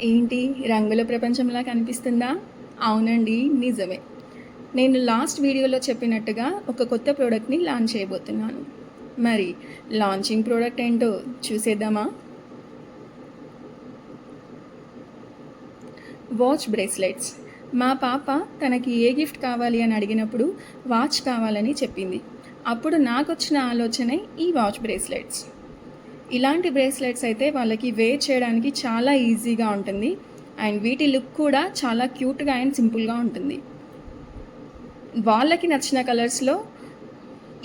ఏంటి రంగుల ప్రపంచంలా కనిపిస్తుందా? అవునండి, నిజమే. నేను లాస్ట్ వీడియోలో చెప్పినట్టుగా ఒక కొత్త ప్రోడక్ట్ని లాంచ్ చేయబోతున్నాను. మరి లాంచింగ్ ప్రోడక్ట్ ఏంటో చూసేద్దామా? Watch bracelets. మా పాప తనకి ఏ గిఫ్ట్ కావాలి అని అడిగినప్పుడు వాచ్ కావాలని చెప్పింది. అప్పుడు నాకు వచ్చిన ఆలోచనే ఈ వాచ్ బ్రేస్లెట్స్. ఇలాంటి బ్రేస్లెట్స్ అయితే వాళ్ళకి వేర్ చేయడానికి చాలా ఈజీగా ఉంటుంది అండ్ వీటి లుక్ కూడా చాలా క్యూట్గా అండ్ సింపుల్గా ఉంటుంది. వాళ్ళకి నచ్చిన కలర్స్లో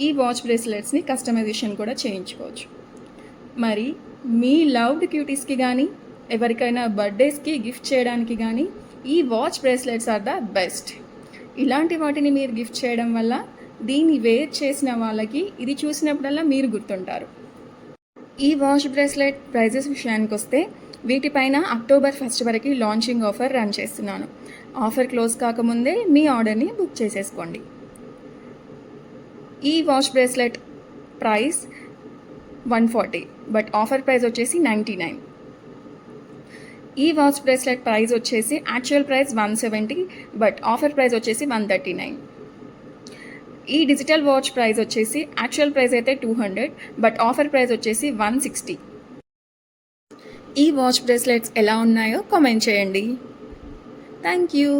ఈ వాచ్ బ్రేస్లెట్స్ని కస్టమైజేషన్ కూడా చేయించుకోవచ్చు. మరి మీ లవ్డ్ క్యూటీస్కి కానీ ఎవరికైనా బర్త్డేస్కి గిఫ్ట్ చేయడానికి కానీ ఈ watch bracelets are the best. ఇలాంటి వాటిని మీరు గిఫ్ట్ చేయడం వల్ల దీన్ని వేర్ చేసిన వాళ్ళకి ఇది చూసినప్పుడల్లా మీరు గుర్తుంటారు. ఈ వాచ్ బ్రేస్లెట్ ప్రైజెస్ విషయానికి వస్తే వీటిపైన అక్టోబర్ 1 వరకు లాంచింగ్ ఆఫర్ రన్ చేస్తున్నాను. ఆఫర్ క్లోజ్ కాకముందే మీ ఆర్డర్ని బుక్ చేసేసుకోండి. ఈ watch bracelet price 140 but offer price వచ్చేసి 99. ఈ వాచ్ బ్రేస్లెట్ ప్రైస్ వచ్చేసి actual price 170 but offer price వచ్చేసి 139. ఈ డిజిటల్ వాచ్ ప్రైస్ వచ్చేసి యాక్చువల్ ప్రైస్ అయితే 200 బట్ ఆఫర్ ప్రైస్ వచ్చేసి 160. ఈ వాచ్ బ్రేస్లెట్స్ ఎలా ఉన్నాయో కామెంట్ చేయండి. Thank you.